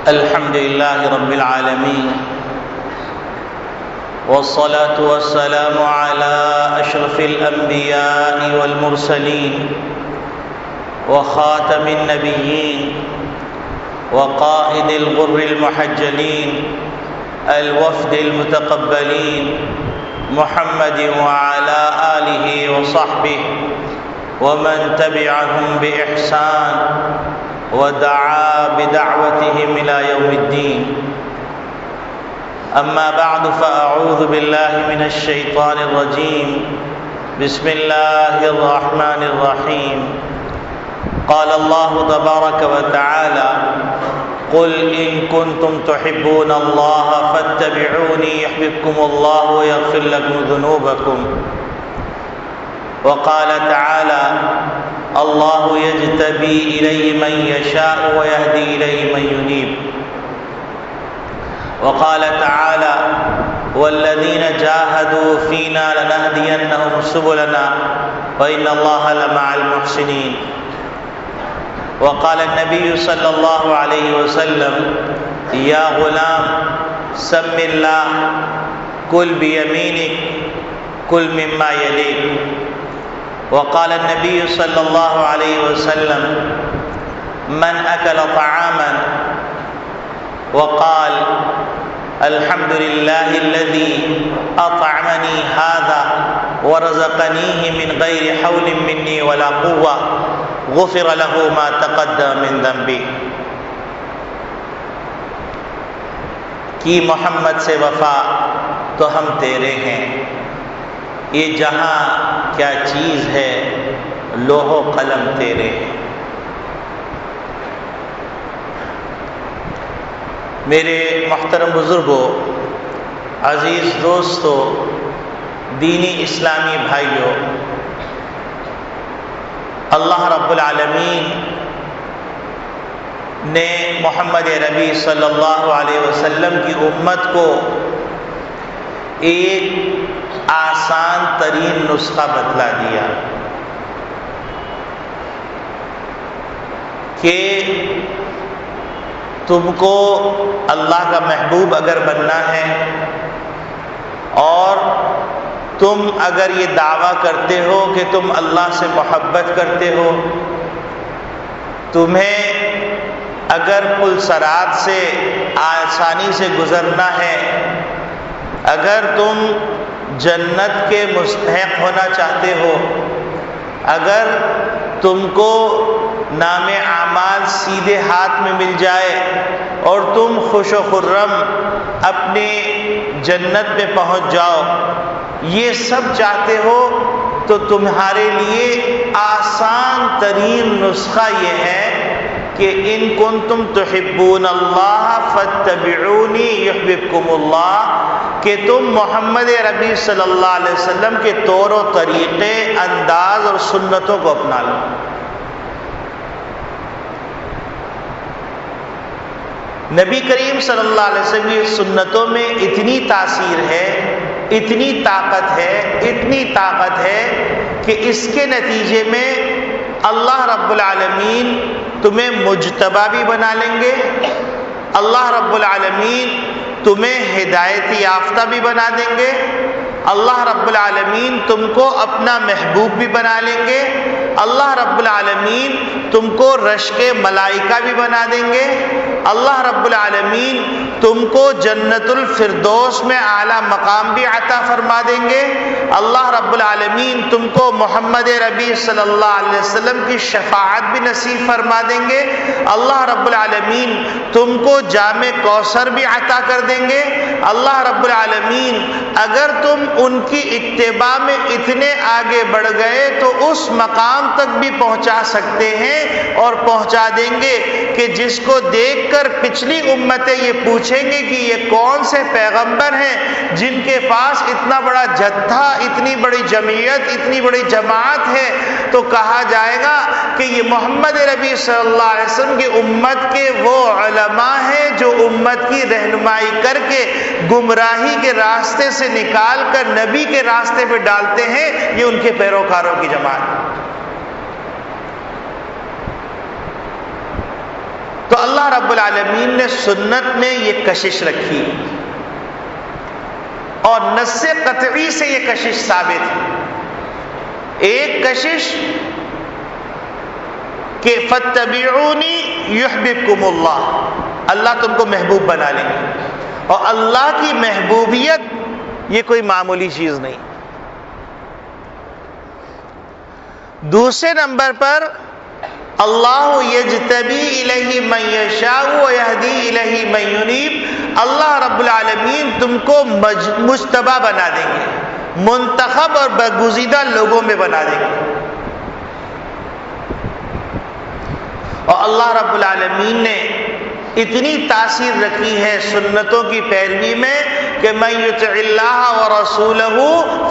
الحمد لله رب العالمين، والصلاة والسلام على أشرف الأنبياء والمرسلين وخاتم النبيين وقائد الغر المحجلين الوفد المتقبلين محمد وعلى آله وصحبه ومن تبعهم بإحسان ودعا بدعوتهم إلى يوم الدين. أما بعد فأعوذ بالله من الشيطان الرجيم. بسم الله الرحمن الرحيم. قال الله تبارك وتعالى: قل إن كنتم تحبون الله فاتبعوني يحببكم الله ويغفر لكم ذنوبكم. وقال تعالى: الله يجتبي إليه من يشاء ويهدي إليه من ينيب. وقال تعالى: والذين جاهدوا فينا لنهدينهم سبلنا وإن الله لمع المحسنين. وقال النبي صلى الله عليه وسلم: يا غلام سم الله، كل بيمينك، كل مما يليك. وقال النبي صلى الله عليه وسلم: من أكل طعاما وقال الحمد لله الذي أطعمني هذا ورزقنيه من غير حول مني ولا قوة غفر له ما تقدم من ذنبه. کی محمد سے وفا تو ہم تیرے ہیں، یہ جہاں کیا چیز ہے لوح و قلم تیرے ہیں. میرے محترم بزرگوں، عزیز دوستوں، دینی اسلامی بھائیوں، اللہ رب العالمین نے محمد ربی صلی اللہ علیہ وسلم کی امت کو ایک آسان ترین نسخہ بتلا دیا کہ تم کو اللہ کا محبوب اگر بننا ہے اور تم اگر یہ دعویٰ کرتے ہو کہ تم اللہ سے محبت کرتے ہو، تمہیں اگر پل صراط سے آسانی سے گزرنا ہے، اگر تم جنت کے مستحق ہونا چاہتے ہو، اگر تم کو نام اعمال سیدھے ہاتھ میں مل جائے اور تم خوش و خرم اپنی جنت میں پہنچ جاؤ، یہ سب چاہتے ہو تو تمہارے لیے آسان ترین نسخہ یہ ہے کہ ان کنتم تحبون اللہ فاتبعونی یحببکم اللہ، کہ تم محمد ربی صلی اللہ علیہ وسلم کے طور و طریقے، انداز اور سنتوں کو اپنا لو. نبی کریم صلی اللہ علیہ وسلم کی سنتوں میں اتنی تاثیر ہے، اتنی طاقت ہے کہ اس کے نتیجے میں اللہ رب العالمین تمہیں مجتبی بھی بنا لیں گے، اللہ رب العالمین تمہیں ہدایت یافتہ بھی بنا دیں گے، اللہ رب العالمین تم کو اپنا محبوب بھی بنا لیں گے، اللہ رب العالمین تم کو رشک ملائکہ بھی بنا دیں گے، اللہ رب العالمین تم کو جنت الفردوس میں اعلیٰ مقام بھی عطا فرما دیں گے، اللہ رب العالمین تم کو محمد ربی صلی اللہ علیہ وسلم کی شفاعت بھی نصیب فرما دیں گے، اللہ رب العالمین تم کو جام کوثر بھی عطا کر دیں گے. اللہ رب العالمین اگر تم ان کی اتباع میں اتنے آگے بڑھ گئے تو اس مقام تک بھی پہنچا سکتے ہیں اور پہنچا دیں گے کہ جس کو دیکھ کر پچھلی امتیں یہ پوچھیں گے کہ یہ کون سے پیغمبر ہیں جن کے پاس اتنا بڑا جتھا، اتنی بڑی جمعیت، اتنی بڑی جماعت ہے، تو کہا جائے گا کہ یہ محمد ربی صلی اللہ علیہ وسلم کی امت کے وہ علماء ہیں جو امت کی رہنمائی کر کے گمراہی کے راستے سے نکال کر نبی کے راستے پہ ڈالتے ہیں. یہ ان کے پیروکاروں کی جماعت. تو اللہ رب العالمین نے سنت میں یہ کشش رکھی اور نص قطعی سے یہ کشش ثابت ہے۔ ایک کشش کہ فاتبعونی یحببکم اللہ، اللہ تم کو محبوب بنا لیں گے، اور اللہ کی محبوبیت یہ کوئی معمولی چیز نہیں۔ دوسرے نمبر پر اللہ یجتبی الیہ من یشاء ویہدی الیہ من ینیب، اللہ رب العالمین تم کو مجتبی بنا دیں گے، منتخب اور برگزیدہ لوگوں میں بنا دیں گے۔ اور اللہ رب العالمین نے اتنی تاثیر رکھی ہے سنتوں کی پیروی میں کہ من یطع اللہ ورسولہ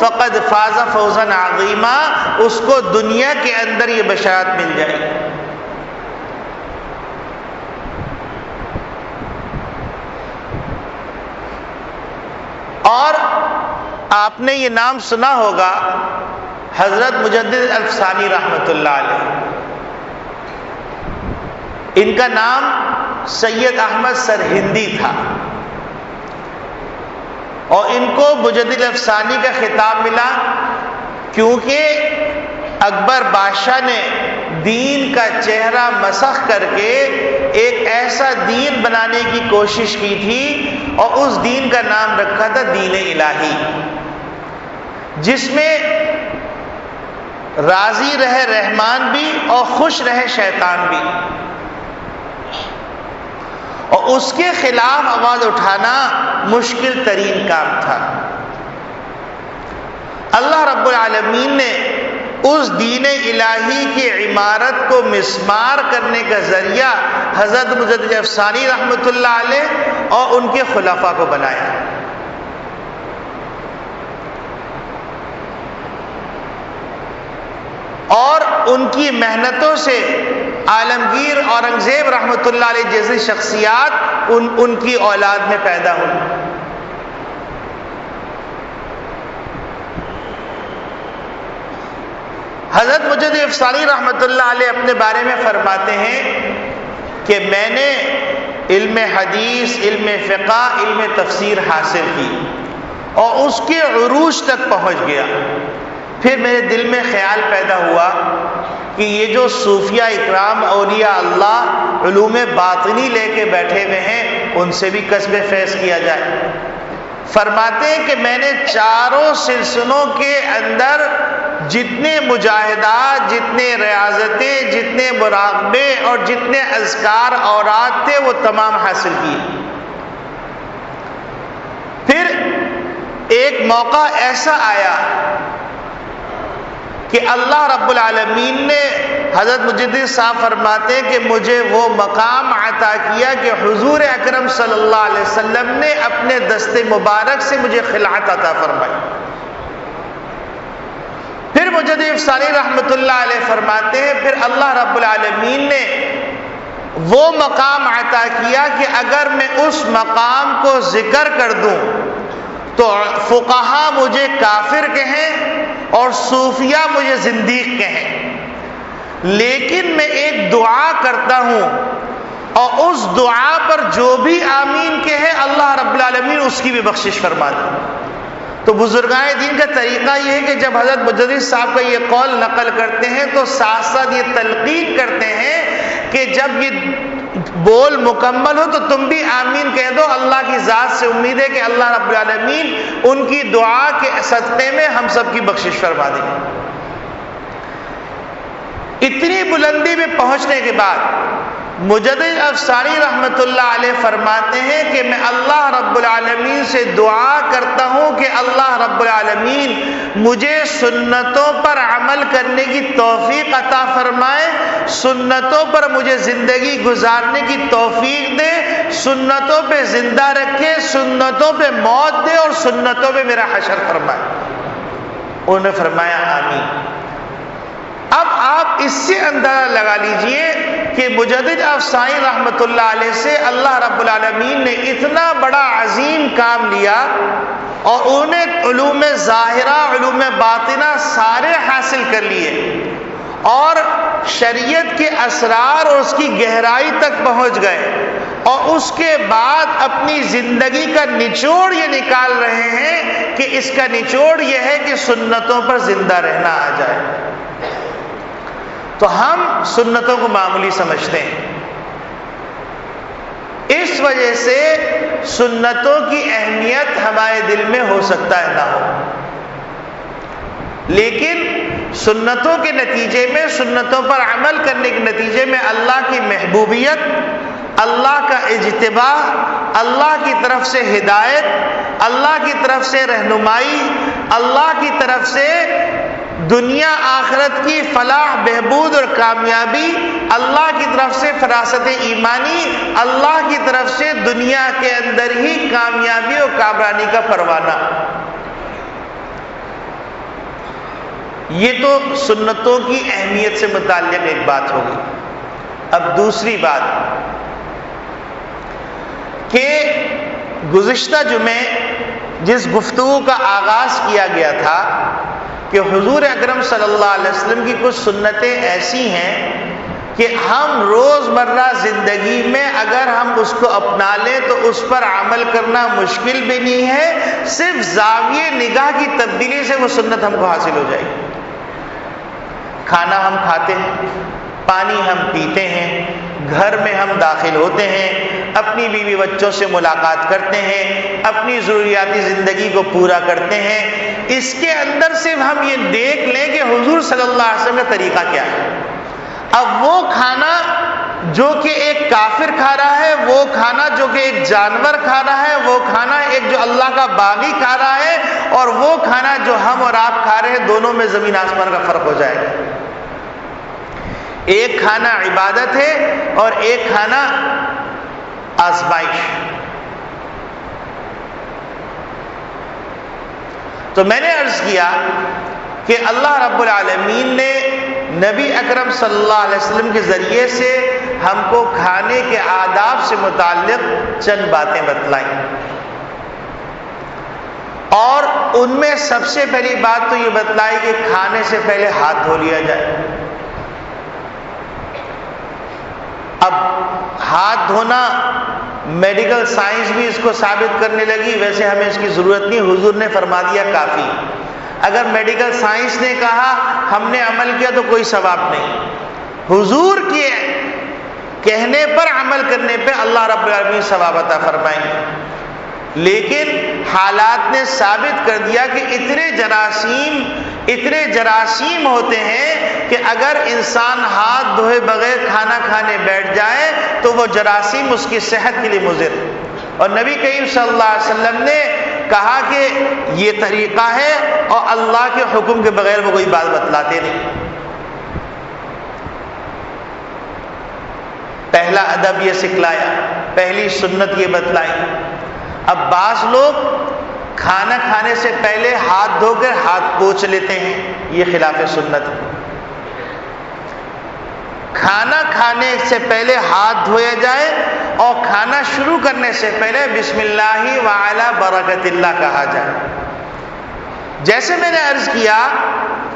فقد فاز فوزا عظیما، اس کو دنیا کے اندر یہ بشارت مل جائے گی۔ اور آپ نے یہ نام سنا ہوگا حضرت مجدد الفسانی رحمۃ اللہ علیہ، ان کا نام سید احمد سرہندی تھا، اور ان کو مجدد الفسانی کا خطاب ملا کیونکہ اکبر بادشاہ نے دین کا چہرہ مسخ کر کے ایک ایسا دین بنانے کی کوشش کی تھی، اور اس دین کا نام رکھا تھا دین الہی، جس میں راضی رہے رحمان بھی اور خوش رہے شیطان بھی، اور اس کے خلاف آواز اٹھانا مشکل ترین کام تھا۔ اللہ رب العالمین نے اس دین الہی کی عمارت کو مسمار کرنے کا ذریعہ حضرت مجدد الفسانی رحمۃ اللہ علیہ اور ان کے خلفاء کو بنایا۔ اور ان کی محنتوں سے عالمگیر اورنگزیب رحمۃ اللہ علیہ جیسی شخصیات ان کی اولاد میں پیدا ہوئی۔ حضرت مجدد الفسانی رحمۃ اللہ علیہ اپنے بارے میں فرماتے ہیں کہ میں نے علم حدیث، علم فقہ، علم تفسیر حاصل کی اور اس کے عروج تک پہنچ گیا۔ پھر میرے دل میں خیال پیدا ہوا کہ یہ جو صوفیہ اکرام اولیاء اللہ علوم باطنی لے کے بیٹھے ہوئے ہیں، ان سے بھی کسب فیض کیا جائے۔ فرماتے ہیں کہ میں نے چاروں سلسلوں کے اندر جتنے مجاہدات، جتنے ریاضتیں، جتنے مراقبے اور جتنے اذکار اوراد تھے وہ تمام حاصل کیے۔ پھر ایک موقع ایسا آیا کہ اللہ رب العالمین نے، حضرت مجدد صاحب فرماتے ہیں کہ مجھے وہ مقام عطا کیا کہ حضور اکرم صلی اللہ علیہ وسلم نے اپنے دست مبارک سے مجھے خلعت عطا فرمائی۔ پھر مجدد الفسانی رحمۃ اللہ علیہ فرماتے ہیں پھر اللہ رب العالمین نے وہ مقام عطا کیا کہ اگر میں اس مقام کو ذکر کر دوں تو فقہا مجھے کافر کہیں اور صوفیہ مجھے زندیق کہیں، لیکن میں ایک دعا کرتا ہوں اور اس دعا پر جو بھی آمین کہے اللہ رب العالمین اس کی بھی بخشش فرما دے۔ تو بزرگان دین کا طریقہ یہ ہے کہ جب حضرت مجدد صاحب کا یہ قول نقل کرتے ہیں تو ساتھ ساتھ یہ تلقین کرتے ہیں کہ جب یہ بول مکمل ہو تو تم بھی آمین کہہ دو، اللہ کی ذات سے امید ہے کہ اللہ رب العالمین ان کی دعا کے صدقے میں ہم سب کی بخشش فرما دیں گے۔ اتنی بلندی میں پہنچنے کے بعد مجدد الفسانی رحمۃ اللہ علیہ فرماتے ہیں کہ میں اللہ رب العالمین سے دعا کرتا ہوں کہ اللہ رب العالمین مجھے سنتوں پر عمل کرنے کی توفیق عطا فرمائے، سنتوں پر مجھے زندگی گزارنے کی توفیق دے، سنتوں پہ زندہ رکھے، سنتوں پہ موت دے اور سنتوں پہ میرا حشر فرمائے۔ انہوں نے فرمایا آمین۔ اب آپ اس سے اندازہ لگا لیجئے کہ مجدد الفسانی رحمۃ اللہ علیہ سے اللہ رب العالمین نے اتنا بڑا عظیم کام لیا اور انہیں علوم ظاہرہ، علوم باطنہ سارے حاصل کر لیے، اور شریعت کے اسرار اور اس کی گہرائی تک پہنچ گئے اور اس کے بعد اپنی زندگی کا نچوڑ یہ نکال رہے ہیں کہ اس کا نچوڑ یہ ہے کہ سنتوں پر زندہ رہنا آ جائے، تو ہم سنتوں کو معمولی سمجھتے ہیں۔ اس وجہ سے سنتوں کی اہمیت ہمارے دل میں ہو سکتا ہے نہ ہو، لیکن سنتوں کے نتیجے میں، سنتوں پر عمل کرنے کے نتیجے میں اللہ کی محبوبیت، اللہ کا اجتباء، اللہ کی طرف سے ہدایت، اللہ کی طرف سے رہنمائی، اللہ کی طرف سے دنیا آخرت کی فلاح بہبود اور کامیابی، اللہ کی طرف سے فراست ایمانی، اللہ کی طرف سے دنیا کے اندر ہی کامیابی اور کامرانی کا پروانہ۔ یہ تو سنتوں کی اہمیت سے متعلق ایک بات ہوگی۔ اب دوسری بات کہ گزشتہ جمعے جس گفتگو کا آغاز کیا گیا تھا کہ حضور اکرم صلی اللہ علیہ وسلم کی کچھ سنتیں ایسی ہیں کہ ہم روزمرہ زندگی میں اگر ہم اس کو اپنا لیں تو اس پر عمل کرنا مشکل بھی نہیں ہے، صرف زاویے نگاہ کی تبدیلی سے وہ سنت ہم کو حاصل ہو جائے گی۔ کھانا ہم کھاتے ہیں، پانی ہم پیتے ہیں، گھر میں ہم داخل ہوتے ہیں، اپنی بیوی بچوں سے ملاقات کرتے ہیں، اپنی ضروریاتی زندگی کو پورا کرتے ہیں۔ اس کے اندر صرف ہم یہ دیکھ لیں کہ حضور صلی اللہ علیہ وسلم کا طریقہ کیا ہے۔ اب وہ کھانا جو کہ ایک کافر کھا رہا ہے، وہ کھانا جو کہ ایک جانور کھا رہا ہے، وہ کھانا ایک جو اللہ کا باغی کھا رہا ہے، اور وہ کھانا جو ہم اور آپ کھا رہے ہیں، دونوں میں زمین آسمان کا فرق ہو جائے گا۔ ایک کھانا عبادت ہے اور ایک کھانا آزمائش۔ تو میں نے عرض کیا کہ اللہ رب العالمین نے نبی اکرم صلی اللہ علیہ وسلم کے ذریعے سے ہم کو کھانے کے آداب سے متعلق چند باتیں بتلائیں، اور ان میں سب سے پہلی بات تو یہ بتلائی کہ کھانے سے پہلے ہاتھ دھو لیا جائے۔ اب ہاتھ دھونا میڈیکل سائنس بھی اس کو ثابت کرنے لگی، ویسے ہمیں اس کی ضرورت نہیں، حضور نے فرما دیا کافی۔ اگر میڈیکل سائنس نے کہا ہم نے عمل کیا تو کوئی ثواب نہیں، حضور کے کہنے پر عمل کرنے پہ اللہ رب العالمین ثواب عطا فرمائیں گے۔ لیکن حالات نے ثابت کر دیا کہ اتنے جراثیم ہوتے ہیں کہ اگر انسان ہاتھ دھوئے بغیر کھانا کھانے بیٹھ جائے تو وہ جراثیم اس کی صحت کے لیے مضر۔ اور نبی کریم صلی اللہ علیہ وسلم نے کہا کہ یہ طریقہ ہے، اور اللہ کے حکم کے بغیر وہ کوئی بات بتلاتے نہیں۔ پہلا ادب یہ سکھلایا، پہلی سنت یہ بتلائی۔ اب بعض لوگ کھانا کھانے سے پہلے ہاتھ دھو کر ہاتھ پوچھ لیتے ہیں، یہ خلاف سنت ہے۔ کھانا کھانے سے پہلے ہاتھ دھویا جائے اور کھانا شروع کرنے سے پہلے بسم اللہ وعلی برکت اللہ کہا جائے۔ جیسے میں نے عرض کیا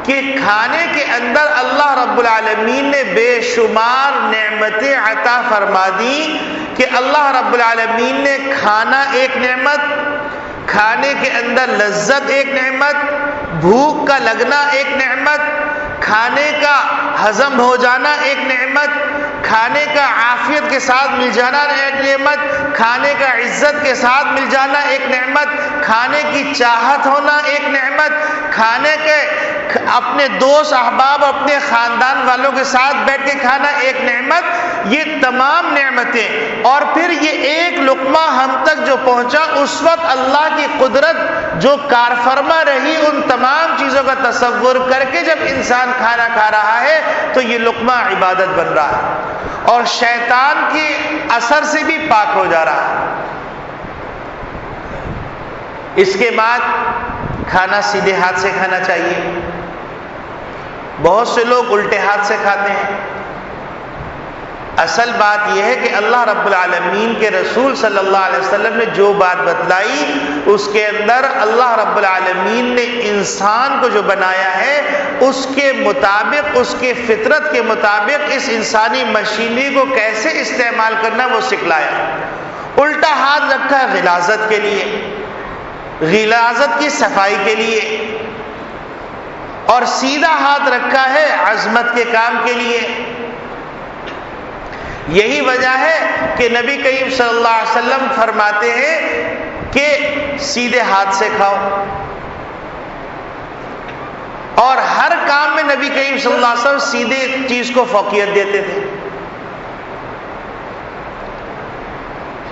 کہ کھانے کے اندر اللہ رب العالمین نے بے شمار نعمتیں عطا فرما دی کہ اللہ رب العالمین نے کھانا ایک نعمت، کھانے کے اندر لذت ایک نعمت، بھوک کا لگنا ایک نعمت، کھانے کا ہضم ہو جانا ایک نعمت، کھانے کا عافیت کے ساتھ مل جانا ایک نعمت، کھانے کا عزت کے ساتھ مل جانا ایک نعمت، کھانے کی چاہت ہونا ایک نعمت، کھانے کے اپنے دوست احباب اپنے خاندان والوں کے ساتھ بیٹھ کے کھانا ایک نعمت۔ یہ تمام نعمتیں، اور پھر یہ ایک لقمہ ہم تک جو پہنچا، اس وقت اللہ کی قدرت جو کار فرما رہی، ان تمام چیزوں کا تصور کر کے جب انسان کھانا کھا رہا ہے تو یہ لقمہ عبادت بن رہا ہے اور شیطان کے اثر سے بھی پاک ہو جا رہا ہے۔ اس کے بعد کھانا سیدھے ہاتھ سے کھانا چاہیے۔ بہت سے لوگ الٹے ہاتھ سے کھاتے ہیں۔ اصل بات یہ ہے کہ اللہ رب العالمین کے رسول صلی اللہ علیہ وسلم نے جو بات بتلائی اس کے اندر اللہ رب العالمین نے انسان کو جو بنایا ہے اس کے مطابق، اس کے فطرت کے مطابق اس انسانی مشینری کو کیسے استعمال کرنا وہ سکھلایا۔ الٹا ہاتھ رکھا ہے غلاظت کے لیے، غلاظت کی صفائی کے لیے، اور سیدھا ہاتھ رکھا ہے عظمت کے کام کے لیے۔ یہی وجہ ہے کہ نبی کریم صلی اللہ علیہ وسلم فرماتے ہیں کہ سیدھے ہاتھ سے کھاؤ، اور ہر کام میں نبی کریم صلی اللہ علیہ وسلم سیدھے چیز کو فوقیت دیتے تھے۔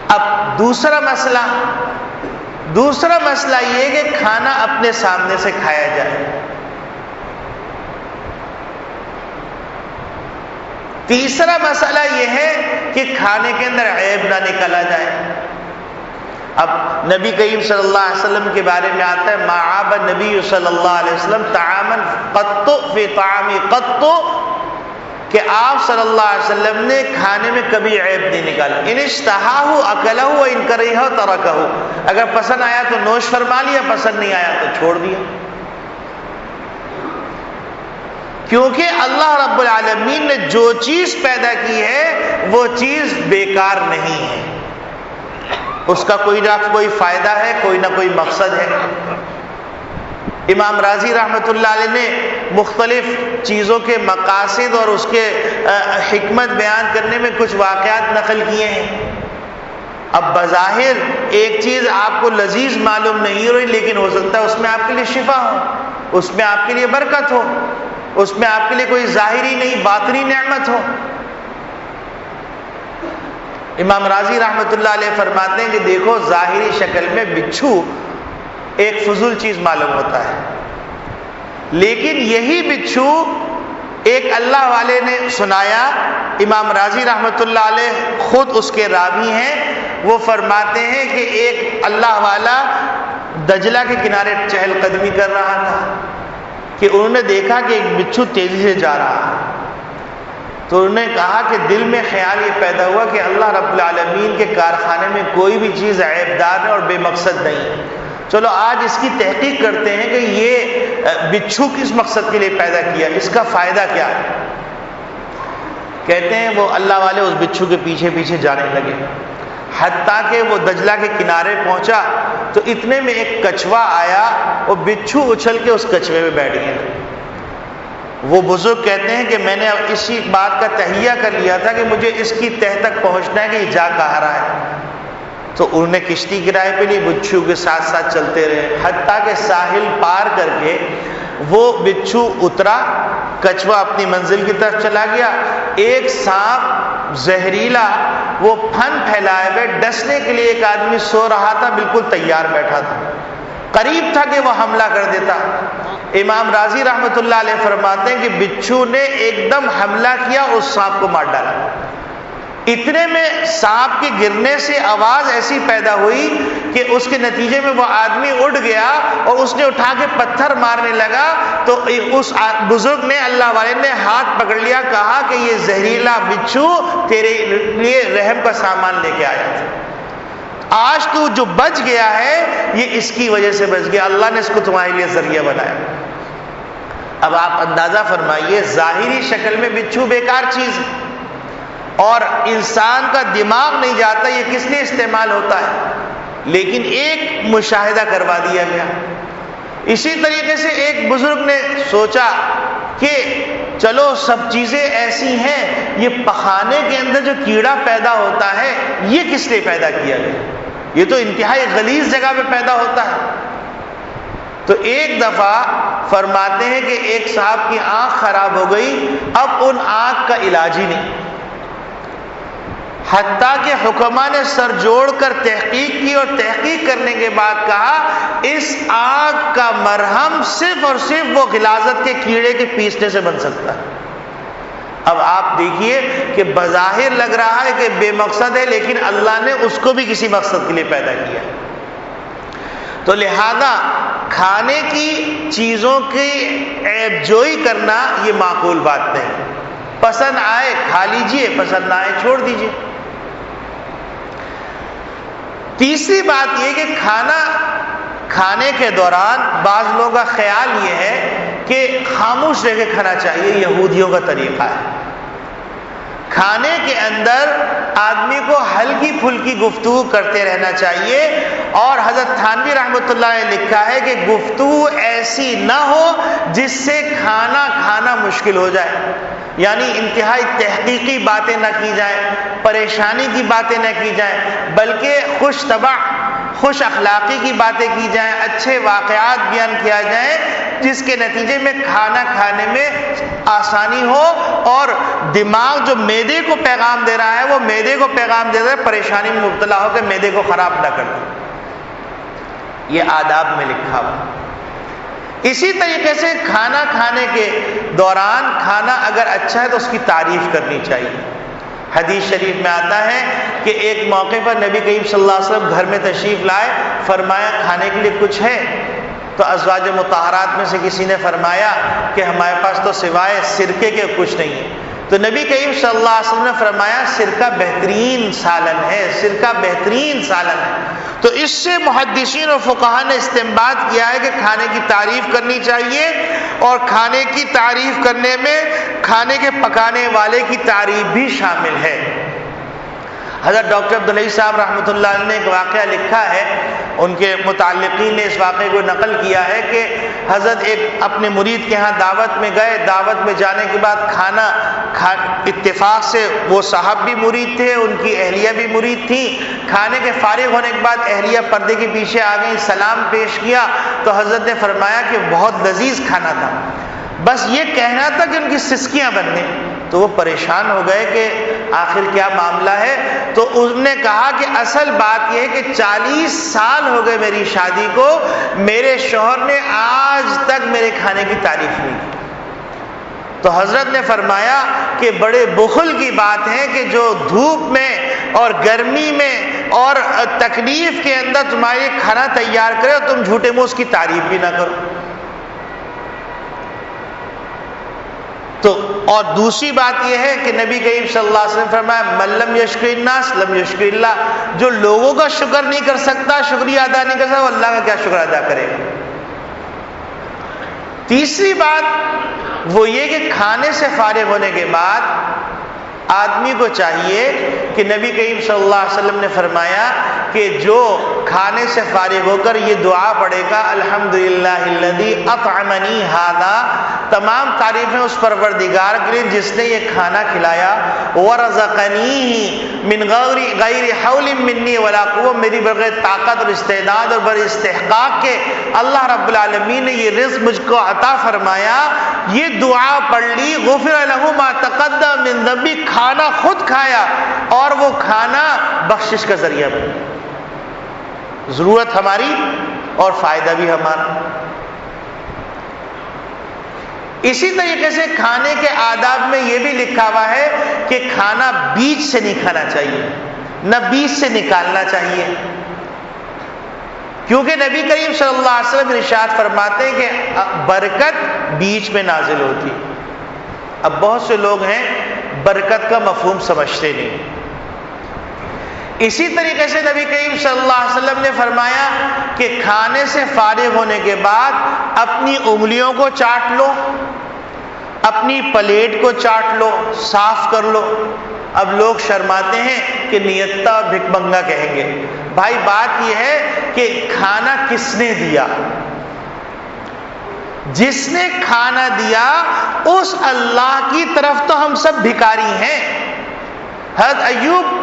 اب دوسرا مسئلہ یہ کہ کھانا اپنے سامنے سے کھایا جائے۔ تیسرا مسئلہ یہ ہے کہ کھانے کے اندر عیب نہ نکلا جائے۔ اب نبی کریم صلی اللہ علیہ وسلم کے بارے میں آتا ہے ما عاب النبی صلی اللہ علیہ وسلم طعاما قط فی طعام قط، کہ آپ صلی اللہ علیہ وسلم نے کھانے میں کبھی عیب نہیں نکالا۔ ان اشتہاہ اکلہ وان کرہ ترکہ، اگر پسند آیا تو نوش فرما لیا، پسند نہیں آیا تو چھوڑ دیا، کیونکہ اللہ رب العالمین نے جو چیز پیدا کی ہے وہ چیز بیکار نہیں ہے، اس کا کوئی نہ کوئی فائدہ ہے، کوئی نہ کوئی مقصد ہے۔ امام راضی رحمۃ اللہ علیہ نے مختلف چیزوں کے مقاصد اور اس کے حکمت بیان کرنے میں کچھ واقعات نقل کیے ہیں۔ اب بظاہر ایک چیز آپ کو لذیذ معلوم نہیں ہو رہی، لیکن ہو سکتا ہے اس میں آپ کے لیے شفا ہو، اس میں آپ کے لیے برکت ہو، اس میں آپ کے لیے کوئی ظاہری نہیں باطنی نعمت ہو۔ امام راضی رحمۃ اللہ علیہ فرماتے ہیں کہ دیکھو ظاہری شکل میں بچھو ایک فضول چیز معلوم ہوتا ہے، لیکن یہی بچھو ایک اللہ والے نے سنایا، امام راضی رحمۃ اللہ علیہ خود اس کے راوی ہیں، وہ فرماتے ہیں کہ ایک اللہ والا دجلہ کے کنارے چہل قدمی کر رہا تھا کہ انہوں نے دیکھا کہ ایک بچھو تیزی سے جا رہا ہے، تو انہوں نے کہا کہ دل میں خیال یہ پیدا ہوا کہ اللہ رب العالمین کے کارخانے میں کوئی بھی چیز عیب دار ہے اور بے مقصد نہیں، چلو آج اس کی تحقیق کرتے ہیں کہ یہ بچھو کس مقصد کے لیے پیدا کیا، اس کا فائدہ کیا ہے۔ کہتے ہیں وہ اللہ والے اس بچھو کے پیچھے پیچھے جانے لگے، حتیٰ کہ وہ دجلہ کے کنارے پہنچا تو اتنے میں ایک کچھوا آیا، وہ بچھو اچھل کے اس کچھوے میں بیٹھ گیا۔ وہ بزرگ کہتے ہیں کہ میں نے اسی بات کا تہیہ کر لیا تھا کہ مجھے اس کی تہ تک پہنچنا ہے کہ یہ جا کہاں رہا ہے، تو انہوں نے کشتی کرائے پہ لی، بچھو کے ساتھ ساتھ چلتے رہے، حتیٰ کہ ساحل پار کر کے وہ بچھو اترا، کچھوا اپنی منزل کی طرف چلا گیا۔ ایک سانپ زہریلا وہ پھن پھیلائے ہوئے ڈسنے کے لیے ایک آدمی سو رہا تھا، بالکل تیار بیٹھا تھا، قریب تھا کہ وہ حملہ کر دیتا۔ امام راضی رحمۃ اللہ علیہ فرماتے ہیں کہ بچھو نے ایک دم حملہ کیا، اس سانپ کو مار ڈالا۔ اتنے میں سانپ کے گرنے سے آواز ایسی پیدا ہوئی کہ اس کے نتیجے میں وہ آدمی اڑ گیا اور اس نے اٹھا کے پتھر مارنے لگا، تو اس بزرگ نے اللہ والے نے ہاتھ پکڑ لیا، کہا کہ یہ زہریلا بچھو تیرے لیے رحم کا سامان لے کے آیا تھا، آج تو جو بچ گیا ہے یہ اس کی وجہ سے بچ گیا، اللہ نے اس کو تمہارے لیے ذریعہ بنایا۔ اب آپ اندازہ فرمائیے، ظاہری شکل میں بچھو بیکار چیز ہے اور انسان کا دماغ نہیں جاتا یہ کس لیے استعمال ہوتا ہے، لیکن ایک مشاہدہ کروا دیا گیا۔ اسی طریقے سے ایک بزرگ نے سوچا کہ چلو سب چیزیں ایسی ہیں، یہ پخانے کے اندر جو کیڑا پیدا ہوتا ہے یہ کس لیے پیدا کیا گیا، یہ تو انتہائی غلیظ جگہ پہ پیدا ہوتا ہے۔ تو ایک دفعہ فرماتے ہیں کہ ایک صاحب کی آنکھ خراب ہو گئی، اب ان آنکھ کا علاج ہی نہیں، حتیٰ کہ حکما نے سر جوڑ کر تحقیق کی اور تحقیق کرنے کے بعد کہا اس آنکھ کا مرہم صرف اور صرف وہ غلاظت کے کیڑے کے پیسنے سے بن سکتا ہے۔ اب آپ دیکھیے کہ بظاہر لگ رہا ہے کہ بے مقصد ہے، لیکن اللہ نے اس کو بھی کسی مقصد کے لیے پیدا کیا۔ تو لہذا کھانے کی چیزوں کی عیب جوئی کرنا یہ معقول بات نہیں۔ پسند آئے کھا لیجئے، پسند نہ آئے چھوڑ دیجئے۔ تیسری بات یہ کہ کھانا کھانے کے دوران بعض لوگوں کا خیال یہ ہے کہ خاموش رہ کے کھانا چاہیے، یہودیوں کا طریقہ ہے۔ کھانے کے اندر آدمی کو ہلکی پھلکی گفتگو کرتے رہنا چاہیے، اور حضرت تھانوی رحمۃ اللہ نے لکھا ہے کہ گفتگو ایسی نہ ہو جس سے کھانا کھانا مشکل ہو جائے، یعنی انتہائی تحقیقی باتیں نہ کی جائیں، پریشانی کی باتیں نہ کی جائیں، بلکہ خوش طبع خوش اخلاقی کی باتیں کی جائیں، اچھے واقعات بیان کیا جائیں، جس کے نتیجے میں کھانا کھانے میں آسانی ہو، اور دماغ جو معدے کو پیغام دے رہا ہے وہ معدے کو پیغام دے رہا ہے پریشانی میں مبتلا ہو کے معدے کو خراب نہ کر دے۔ یہ آداب میں لکھا ہوا۔ اسی طریقے سے کھانا کھانے کے دوران کھانا اگر اچھا ہے تو اس کی تعریف کرنی چاہیے۔ حدیث شریف میں آتا ہے کہ ایک موقع پر نبی کریم صلی اللہ علیہ وسلم گھر میں تشریف لائے، فرمایا کھانے کے لیے کچھ ہے؟ تو ازواج مطہرات میں سے کسی نے فرمایا کہ ہمارے پاس تو سوائے سرکے کے کچھ نہیں ہے۔ تو نبی کریم صلی اللہ علیہ وسلم نے فرمایا سرکہ بہترین سالن ہے، سرکہ بہترین سالن ہے۔ تو اس سے محدثین اور فقہا نے استنباط کیا ہے کہ کھانے کی تعریف کرنی چاہیے، اور کھانے کی تعریف کرنے میں کھانے کے پکانے والے کی تعریف بھی شامل ہے۔ حضرت ڈاکٹر عبدالعزیز صاحب رحمۃ اللہ علیہ نے ایک واقعہ لکھا ہے، ان کے متعلقین نے اس واقعے کو نقل کیا ہے کہ حضرت ایک اپنے مرید کے ہاں دعوت میں گئے، دعوت میں جانے کے بعد کھانا اتفاق سے وہ صاحب بھی مرید تھے، ان کی اہلیہ بھی مرید تھیں۔ کھانے کے فارغ ہونے کے بعد اہلیہ پردے کے پیچھے آ گئی، سلام پیش کیا تو حضرت نے فرمایا کہ بہت لذیذ کھانا تھا، بس یہ کہنا تھا کہ ان کی سسکیاں بن گئیں۔ تو وہ پریشان ہو گئے کہ آخر کیا معاملہ ہے؟ تو انہوں نے کہا کہ اصل بات یہ ہے کہ 40 سال ہو گئے میری شادی کو، میرے شوہر نے آج تک میرے کھانے کی تعریف نہیں کی۔ تو حضرت نے فرمایا کہ بڑے بخل کی بات ہے کہ جو دھوپ میں اور گرمی میں اور تکلیف کے اندر تمہارے کھانا تیار کرے اور تم جھوٹے منہ اس کی تعریف بھی نہ کرو۔ تو اور دوسری بات یہ ہے کہ نبی کریم صلی اللہ علیہ وسلم فرمایا من لم یشکر الناس لم یشکر اللہ، جو لوگوں کا شکر نہیں کر سکتا، شکریہ ادا نہیں کر سکتا، وہ اللہ کا کیا شکر ادا کرے گا۔ تیسری بات وہ یہ کہ کھانے سے فارغ ہونے کے بعد آدمی کو چاہیے کہ نبی کریم صلی اللہ علیہ وسلم نے فرمایا کہ جو کھانے سے فارغ ہو کر یہ دعا پڑھے گا الحمدللہ الذی اطعمنی ھذا، تمام تعریفیں اس پروردگار کے لیے جس نے یہ کھانا کھلایا، ورزقنی من غیر حول منی ولا قوة، میری بغیر طاقت اور استعداد اور بغیر استحقاق کے اللہ رب العالمین نے یہ رزق مجھ کو عطا فرمایا، یہ دعا پڑھ لی، غفر لہ ما تقدم من ذنبی، کھانا خود کھایا اور وہ کھانا بخشش کا ذریعہ بنا، ضرورت ہماری اور فائدہ بھی ہمارا۔ اسی طریقے سے کھانے کے آداب میں یہ بھی لکھا ہوا ہے کہ کھانا بیچ سے نہیں کھانا چاہیے، نہ بیچ سے نکالنا چاہیے، کیونکہ نبی کریم صلی اللہ علیہ وسلم ارشاد فرماتے ہیں کہ برکت بیچ میں نازل ہوتی۔ اب بہت سے لوگ ہیں برکت کا مفہوم سمجھتے نہیں۔ اسی طریقے سے نبی کریم صلی اللہ علیہ وسلم نے فرمایا کہ کھانے سے فارغ ہونے کے بعد اپنی انگلیوں کو چاٹ لو، اپنی پلیٹ کو چاٹ لو، صاف کر لو۔ اب لوگ شرماتے ہیں کہ نیتہ اور بھک منگا کہیں گے۔ بھائی بات یہ ہے کہ کھانا کس نے دیا؟ جس نے کھانا دیا اس اللہ کی طرف تو ہم سب بھکاری ہیں۔ حضرت ایوب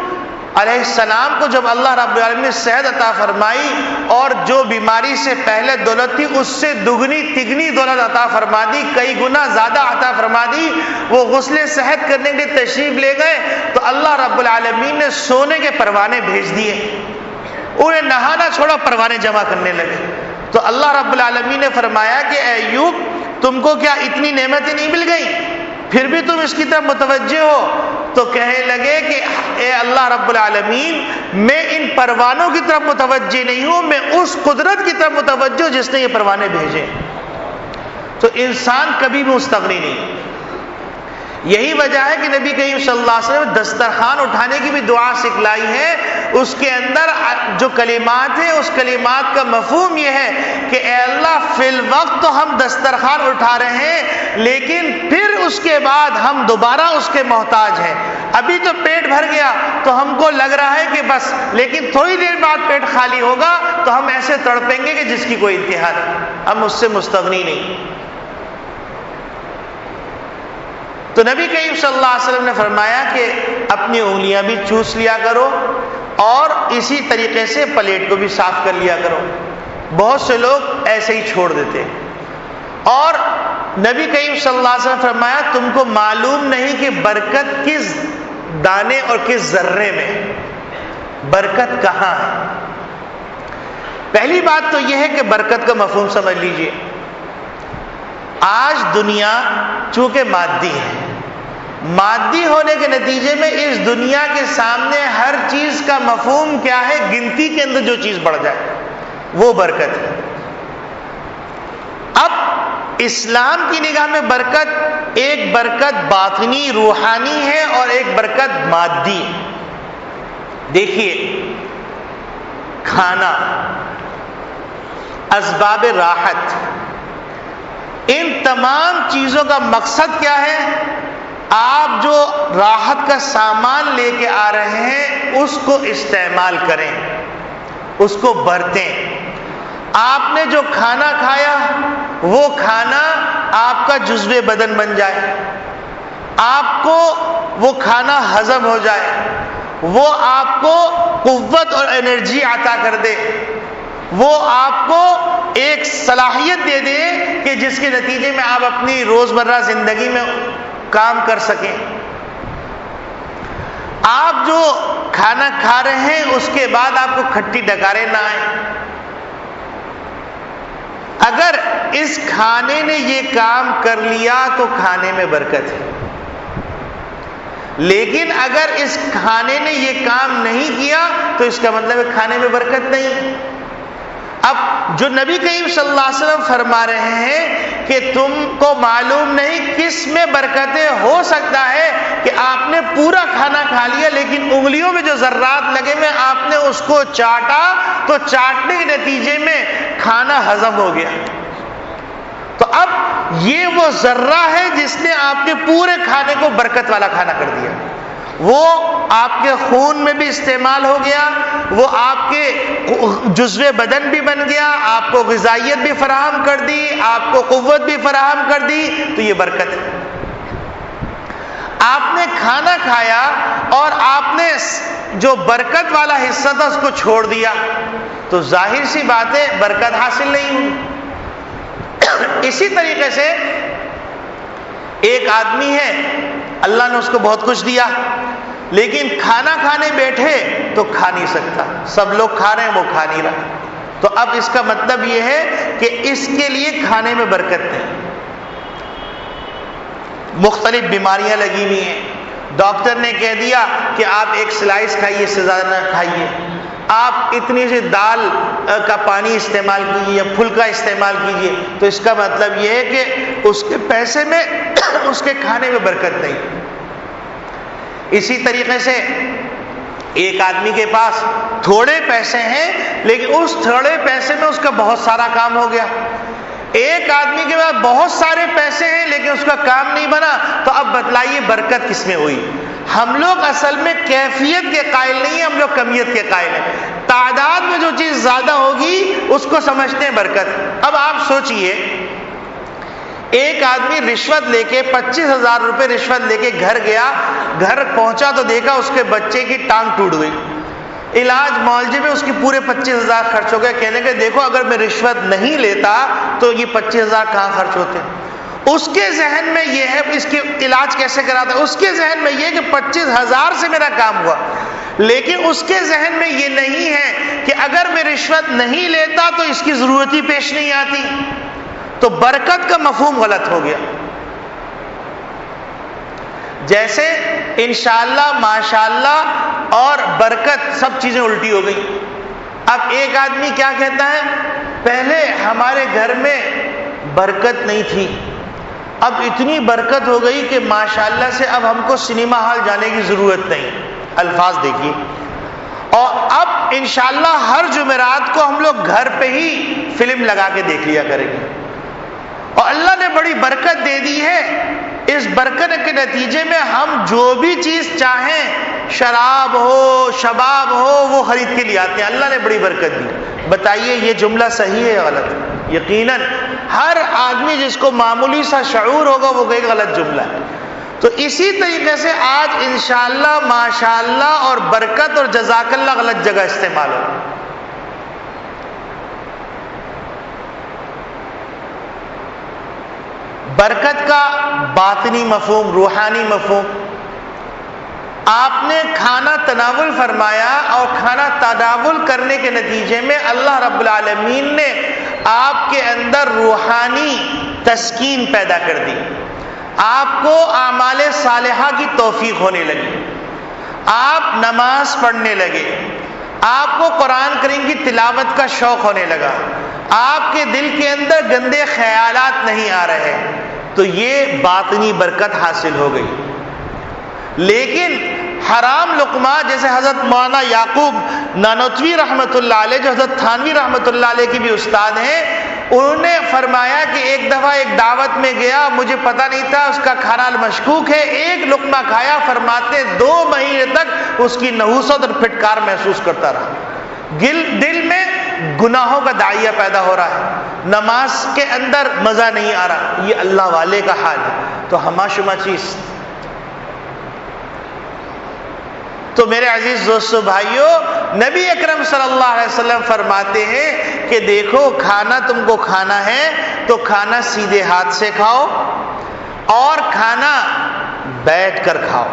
علیہ السلام کو جب اللہ رب العالمین نے صحت عطا فرمائی اور جو بیماری سے پہلے دولت تھی اس سے دگنی تگنی دولت عطا فرما دی، کئی گنا زیادہ عطا فرما دی، وہ غسل صحت کرنے کے لیے تشریف لے گئے تو اللہ رب العالمین نے سونے کے پروانے بھیج دیے، انہیں نہانا چھوڑا، پروانے جمع کرنے لگے۔ تو اللہ رب العالمین نے فرمایا کہ اے ایوب تم کو کیا اتنی نعمتیں نہیں مل گئیں، پھر بھی تم اس کی طرف متوجہ ہو؟ تو کہنے لگے کہ اے اللہ رب العالمین میں ان پروانوں کی طرف متوجہ نہیں ہوں، میں اس قدرت کی طرف متوجہ ہوں جس نے یہ پروانے بھیجے۔ تو انسان کبھی بھی مستغنی نہیں۔ یہی وجہ ہے کہ نبی کریم صلی اللہ علیہ وسلم دسترخوان اٹھانے کی بھی دعا سکھلائی ہے. اس کے اندر جو کلمات ہیں اس کلمات کا مفہوم یہ ہے کہ اے اللہ فی الوقت تو ہم دسترخوان اٹھا رہے ہیں لیکن پھر اس کے بعد ہم دوبارہ اس کے محتاج ہیں. ابھی تو پیٹ بھر گیا تو ہم کو لگ رہا ہے کہ بس، لیکن تھوڑی دیر بعد پیٹ خالی ہوگا تو ہم ایسے تڑپیں گے کہ جس کی کوئی انتہا نہیں، ہم اس سے مستغنی نہیں. تو نبی کریم صلی اللہ علیہ وسلم نے فرمایا کہ اپنی انگلیاں بھی چوس لیا کرو اور اسی طریقے سے پلیٹ کو بھی صاف کر لیا کرو. بہت سے لوگ ایسے ہی چھوڑ دیتے. اور نبی کریم صلی اللہ علیہ وسلم فرمایا تم کو معلوم نہیں کہ برکت کس دانے اور کس ذرے میں، برکت کہاں ہے. پہلی بات تو یہ ہے کہ برکت کا مفہوم سمجھ لیجئے. آج دنیا چونکہ مادی ہے، مادی ہونے کے نتیجے میں اس دنیا کے سامنے ہر چیز کا مفہوم کیا ہے؟ گنتی کے اندر جو چیز بڑھ جائے وہ برکت ہے. اب اسلام کی نگاہ میں برکت، ایک برکت باطنی روحانی ہے اور ایک برکت مادی ہے. دیکھیے، کھانا، اسباب راحت، ان تمام چیزوں کا مقصد کیا ہے؟ آپ جو راحت کا سامان لے کے آ رہے ہیں اس کو استعمال کریں، اس کو برتیں. آپ نے جو کھانا کھایا وہ کھانا آپ کا جزو بدن بن جائے، آپ کو وہ کھانا ہضم ہو جائے، وہ آپ کو قوت اور انرجی عطا کر دے، وہ آپ کو ایک صلاحیت دے دے کہ جس کے نتیجے میں آپ اپنی روزمرہ زندگی میں کام کر سکیں. آپ جو کھانا کھا رہے ہیں اس کے بعد آپ کو کھٹی ڈکاریں نہ آئیں. اگر اس کھانے نے یہ کام کر لیا تو کھانے میں برکت ہے، لیکن اگر اس کھانے نے یہ کام نہیں کیا تو اس کا مطلب ہے کھانے میں برکت نہیں. اب جو نبی کریم صلی اللہ علیہ وسلم فرما رہے ہیں کہ تم کو معلوم نہیں کس میں برکتیں، ہو سکتا ہے کہ آپ نے پورا کھانا کھا لیا لیکن انگلیوں میں جو ذرات لگے ہوئے آپ نے اس کو چاٹا تو چاٹنے کے نتیجے میں کھانا ہضم ہو گیا. تو اب یہ وہ ذرہ ہے جس نے آپ کے پورے کھانے کو برکت والا کھانا کر دیا. وہ آپ کے خون میں بھی استعمال ہو گیا، وہ آپ کے جزو بدن بھی بن گیا، آپ کو غذائیت بھی فراہم کر دی، آپ کو قوت بھی فراہم کر دی. تو یہ برکت ہے. آپ نے کھانا کھایا اور آپ نے جو برکت والا حصہ تھا اس کو چھوڑ دیا تو ظاہر سی بات ہے برکت حاصل نہیں ہوئی. اسی طریقے سے ایک آدمی ہے، اللہ نے اس کو بہت کچھ دیا لیکن کھانا کھانے بیٹھے تو کھا نہیں سکتا. سب لوگ کھا رہے ہیں وہ کھا نہیں رہا. تو اب اس کا مطلب یہ ہے کہ اس کے لیے کھانے میں برکت نہیں. مختلف بیماریاں لگی ہوئی ہیں، ڈاکٹر نے کہہ دیا کہ آپ ایک سلائس کھائیے، اس سے زیادہ نہ کھائیے، آپ اتنی سی دال کا پانی استعمال کیجیے یا پھلکا استعمال کیجیے. تو اس کا مطلب یہ ہے کہ اس کے پیسے میں اس کے کھانے میں برکت نہیں. اسی طریقے سے ایک آدمی کے پاس تھوڑے پیسے ہیں لیکن اس تھوڑے پیسے میں اس کا بہت سارا کام ہو گیا. ایک آدمی کے پاس بہت سارے پیسے ہیں لیکن اس کا کام نہیں بنا. تو اب بتلائیے برکت کس میں ہوئی؟ ہم لوگ اصل میں کیفیت کے قائل نہیں ہیں، ہم لوگ کمیت کے قائل ہیں. تعداد میں جو چیز زیادہ ہوگی اس کو سمجھتے ہیں برکت. اب آپ سوچئے، ایک آدمی رشوت لے کے 25,000 روپے رشوت لے کے گھر گیا، گھر پہنچا تو دیکھا اس کے بچے کی ٹانگ ٹوٹ گئی. علاج معالجے میں اس کی پورے 25,000 خرچ ہو گئے. کہنے کہ دیکھو اگر میں رشوت نہیں لیتا تو یہ 25,000 کہاں خرچ ہوتے. اس کے ذہن میں یہ ہے اس کے علاج کیسے کراتا، اس کے ذہن میں یہ کہ 25,000 سے میرا کام ہوا، لیکن اس کے ذہن میں یہ نہیں ہے کہ اگر میں رشوت نہیں لیتا تو اس کی ضرورت ہی پیش نہیں آتی. تو برکت کا مفہوم غلط ہو گیا. جیسے انشاءاللہ، ماشاءاللہ اور برکت سب چیزیں الٹی ہو گئی. اب ایک آدمی کیا کہتا ہے، پہلے ہمارے گھر میں برکت نہیں تھی، اب اتنی برکت ہو گئی کہ ماشاءاللہ سے اب ہم کو سنیما ہال جانے کی ضرورت نہیں. الفاظ دیکھیے. اور اب انشاءاللہ ہر جمعرات کو ہم لوگ گھر پہ ہی فلم لگا کے دیکھ لیا کریں گے. اور اللہ نے بڑی برکت دے دی ہے. اس برکت کے نتیجے میں ہم جو بھی چیز چاہیں، شراب ہو، شباب ہو، وہ خرید کے لیے آتے ہیں. اللہ نے بڑی برکت دی. بتائیے یہ جملہ صحیح ہے یا غلط ہے؟ یقیناً ہر آدمی جس کو معمولی سا شعور ہوگا وہ کہے غلط جملہ ہے. تو اسی طریقے سے آج انشاءاللہ ماشاءاللہ اور برکت اور جزاک اللہ غلط جگہ استعمال ہو. برکت کا باطنی مفہوم، روحانی مفہوم. آپ نے کھانا تناول فرمایا اور کھانا تناول کرنے کے نتیجے میں اللہ رب العالمین نے آپ کے اندر روحانی تسکین پیدا کر دی. آپ کو اعمال صالحہ کی توفیق ہونے لگی. آپ نماز پڑھنے لگے. آپ کو قرآن کریم کی تلاوت کا شوق ہونے لگا. آپ کے دل کے اندر گندے خیالات نہیں آ رہے. تو یہ باطنی برکت حاصل ہو گئی. لیکن حرام لقمہ، جیسے حضرت مولانا یعقوب نانوتوی رحمۃ اللہ علیہ، جو حضرت تھانوی رحمۃ اللہ علیہ کی بھی استاد ہیں، انہوں نے فرمایا کہ ایک دفعہ ایک دعوت میں گیا، مجھے پتہ نہیں تھا اس کا کھانا مشکوک ہے. ایک لقمہ کھایا، فرماتے 2 مہینے تک اس کی نحوست اور پھٹکار محسوس کرتا رہا. دل میں گناہوں کا داعیہ پیدا ہو رہا ہے، نماز کے اندر مزہ نہیں آ رہا. یہ اللہ والے کا حال ہے. تو ہما شما چیز. تو میرے عزیز دوستو بھائیو، نبی اکرم صلی اللہ علیہ وسلم فرماتے ہیں کہ دیکھو کھانا تم کو کھانا ہے تو کھانا سیدھے ہاتھ سے کھاؤ اور کھانا بیٹھ کر کھاؤ.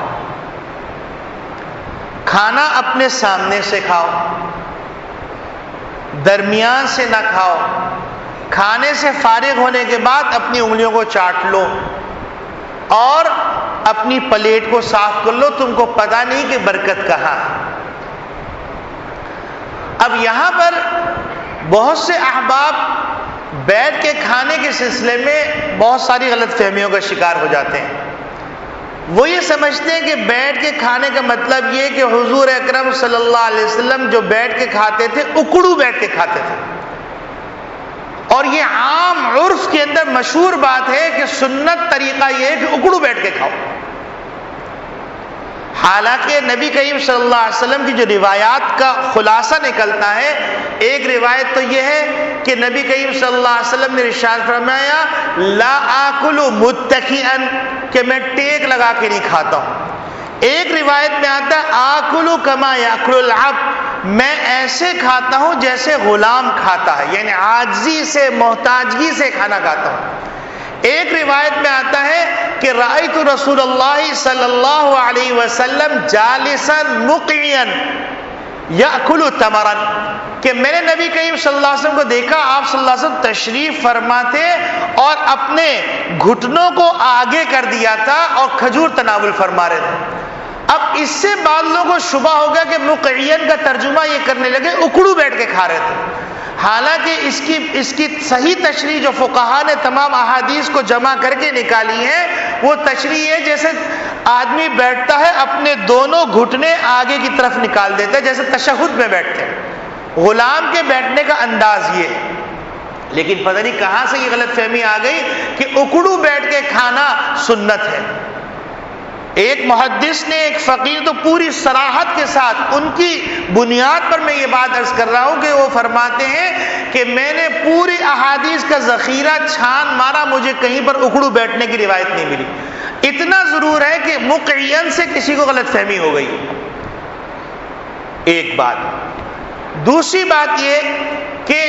کھانا اپنے سامنے سے کھاؤ، درمیان سے نہ کھاؤ. کھانے سے فارغ ہونے کے بعد اپنی انگلیوں کو چاٹ لو اور اپنی پلیٹ کو صاف کر لو. تم کو پتہ نہیں کہ برکت کہاں. اب یہاں پر بہت سے احباب بیٹھ کے کھانے کے سلسلے میں بہت ساری غلط فہمیوں کا شکار ہو جاتے ہیں. وہ یہ سمجھتے ہیں کہ بیٹھ کے کھانے کا مطلب یہ کہ حضور اکرم صلی اللہ علیہ وسلم جو بیٹھ کے کھاتے تھے اکڑو بیٹھ کے کھاتے تھے. اور یہ عام عرف کے اندر مشہور بات ہے کہ سنت طریقہ یہ ہے کہ اکڑو بیٹھ کے کھاؤ. حالانکہ نبی کریم صلی اللہ علیہ وسلم کی جو روایات کا خلاصہ نکلتا ہے، ایک روایت تو یہ ہے کہ نبی کریم صلی اللہ علیہ وسلم نے ارشاد فرمایا لا آکل متکئا، کہ میں ٹیک لگا کے نہیں کھاتا ہوں. ایک روایت میں آتا ہے آکل کما یاکل العبد، میں ایسے کھاتا ہوں جیسے غلام کھاتا ہے، یعنی عاجزی سے، محتاجگی سے کھانا کھاتا ہوں. ایک روایت میں آتا ہے کہ رأیت رسول اللہ صلی اللہ علیہ وسلم جالسا مقعیا یأکل تمرا، کہ میں نے نبی کریم صلی اللہ علیہ وسلم کو دیکھا، آپ صلی اللہ علیہ وسلم تشریف فرماتے اور اپنے گھٹنوں کو آگے کر دیا تھا اور کھجور تناول فرما رہے تھے. اب اس سے بعض لوگوں کو شبہ ہو گیا کہ مقعین کا ترجمہ یہ کرنے لگے اکڑو بیٹھ کے کھا رہے تھے. حالانکہ اس کی صحیح تشریح جو فقہا نے تمام احادیث کو جمع کر کے نکالی ہے، وہ تشریح ہے جیسے آدمی بیٹھتا ہے اپنے دونوں گھٹنے آگے کی طرف نکال دیتا ہے جیسے تشہد میں بیٹھتے ہیں. غلام کے بیٹھنے کا انداز یہ ہے. لیکن پتہ نہیں کہاں سے یہ غلط فہمی آ گئی کہ اکڑو بیٹھ کے کھانا سنت ہے. ایک محدث نے، ایک فقیر، تو پوری صراحت کے ساتھ ان کی بنیاد پر میں یہ بات عرض کر رہا ہوں کہ وہ فرماتے ہیں کہ میں نے پوری احادیث کا ذخیرہ چھان مارا، مجھے کہیں پر اکڑو بیٹھنے کی روایت نہیں ملی. اتنا ضرور ہے کہ مقعین سے کسی کو غلط فہمی ہو گئی. ایک بات. دوسری بات یہ کہ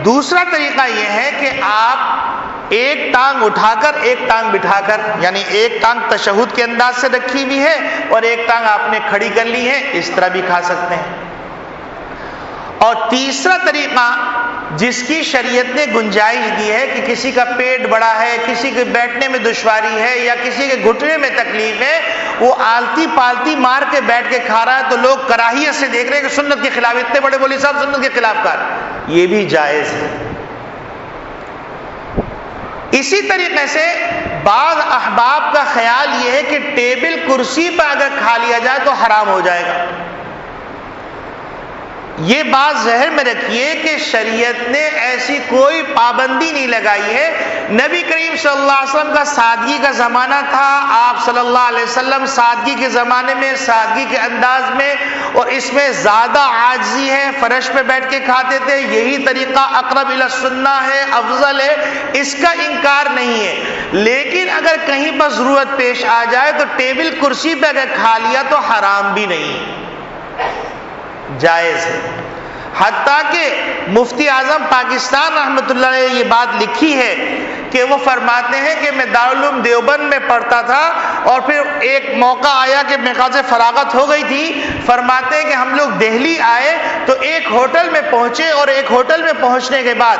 دوسرا طریقہ یہ ہے کہ آپ ایک ٹانگ اٹھا کر ایک ٹانگ بٹھا کر، یعنی ایک ٹانگ تشہد کے انداز سے رکھی ہوئی ہے اور ایک ٹانگ آپ نے کھڑی کر لی ہے، اس طرح بھی کھا سکتے ہیں. اور تیسرا طریقہ جس کی شریعت نے گنجائش دی ہے کہ کسی کا پیٹ بڑا ہے، کسی کے بیٹھنے میں دشواری ہے یا کسی کے گھٹنے میں تکلیف ہے، وہ آلتی پالتی مار کے بیٹھ کے کھا رہا ہے تو لوگ کراہیت سے دیکھ رہے ہیں کہ سنت کے خلاف، اتنے بڑے مولوی صاحب سنت کے خلاف کر. یہ بھی جائز ہے. اسی طریقے سے بعض احباب کا خیال یہ ہے کہ ٹیبل کرسی پر اگر کھا لیا جائے تو حرام ہو جائے گا۔ یہ بات ذہن میں رکھیے کہ شریعت نے ایسی کوئی پابندی نہیں لگائی ہے۔ نبی کریم صلی اللہ علیہ وسلم کا سادگی کا زمانہ تھا، آپ صلی اللہ علیہ وسلم سادگی کے زمانے میں سادگی کے انداز میں اور اس میں زیادہ عاجزی ہے، فرش پہ بیٹھ کے کھاتے تھے، یہی طریقہ اقرب الی السنہ ہے، افضل ہے، اس کا انکار نہیں ہے۔ لیکن اگر کہیں پر ضرورت پیش آ جائے تو ٹیبل کرسی پہ اگر کھا لیا تو حرام بھی نہیں، جائز ہے۔ حتیٰ کہ مفتی اعظم پاکستان رحمۃ اللہ علیہ یہ بات لکھی ہے کہ وہ فرماتے ہیں کہ میں دارالعلوم دیوبند میں پڑھتا تھا اور پھر ایک موقع آیا کہ میرے خیال سے فراغت ہو گئی تھی، فرماتے ہیں کہ ہم لوگ دہلی آئے تو ایک ہوٹل میں پہنچے اور ایک ہوٹل میں پہنچنے کے بعد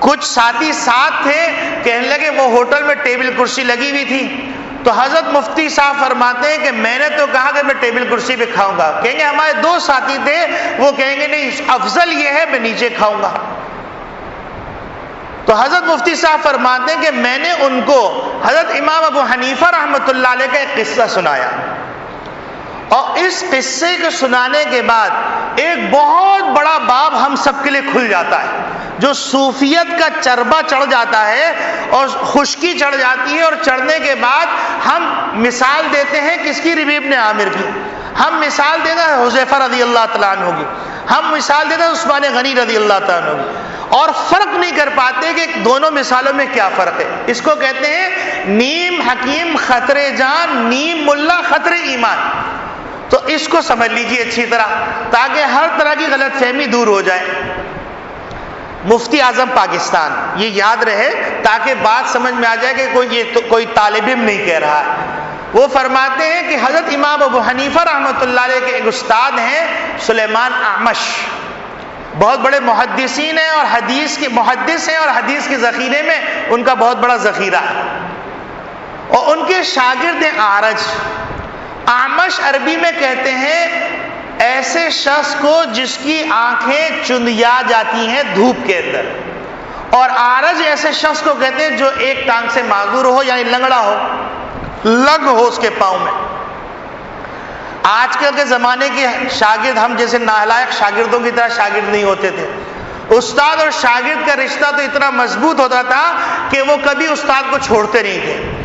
کچھ ساتھی ساتھ تھے، کہنے لگے وہ ہوٹل میں ٹیبل کرسی لگی ہوئی تھی، تو حضرت مفتی صاحب فرماتے ہیں کہ میں نے تو کہا کہ میں ٹیبل کرسی پہ کھاؤں گا، کہیں گے ہمارے دو ساتھی تھے وہ کہیں گے نہیں افضل یہ ہے میں نیچے کھاؤں گا۔ تو حضرت مفتی صاحب فرماتے ہیں کہ میں نے ان کو حضرت امام ابو حنیفہ رحمۃ اللہ علیہ کا ایک قصہ سنایا، اور اس قصے کو سنانے کے بعد ایک بہت بڑا باب ہم سب کے لیے کھل جاتا ہے۔ جو صوفیت کا چربا چڑھ جاتا ہے اور خشکی چڑھ جاتی ہے، اور چڑھنے کے بعد ہم مثال دیتے ہیں کس کی؟ ربیع بن عامر کی، ہم مثال دیتے ہیں حذیفہ رضی اللہ تعالیٰ عنہ کی، ہم مثال دیتے ہیں عثمان غنی رضی اللہ تعالیٰ عنہ کی، اور فرق نہیں کر پاتے کہ دونوں مثالوں میں کیا فرق ہے۔ اس کو کہتے ہیں نیم حکیم خطر جان، نیم ملا خطر ایمان۔ تو اس کو سمجھ لیجیے اچھی طرح تاکہ ہر طرح کی غلط فہمی دور ہو جائے۔ مفتی اعظم پاکستان، یہ یاد رہے تاکہ بات سمجھ میں آ جائے کہ کوئی طالب علم نہیں کہہ رہا ہے۔ وہ فرماتے ہیں کہ حضرت امام ابو حنیفہ رحمۃ اللہ علیہ کے ایک استاد ہیں سلیمان اعمش، بہت بڑے محدثین ہیں اور حدیث کے محدث ہیں، اور حدیث کے ذخیرے میں ان کا بہت بڑا ذخیرہ ہے، اور ان کے شاگرد ہیں اعرج۔ اعمش عربی میں کہتے ہیں ایسے شخص کو جس کی آنکھیں چندیا جاتی ہیں دھوپ کے اندر، اور اعرج ایسے شخص کو کہتے ہیں جو ایک ٹانگ سے معذور ہو، یعنی لنگڑا ہو، لگ ہو اس کے پاؤں میں۔ آج کل کے زمانے کے شاگرد ہم جیسے نالائق شاگردوں کی طرح شاگرد نہیں ہوتے تھے، استاد اور شاگرد کا رشتہ تو اتنا مضبوط ہوتا تھا کہ وہ کبھی استاد کو چھوڑتے نہیں تھے۔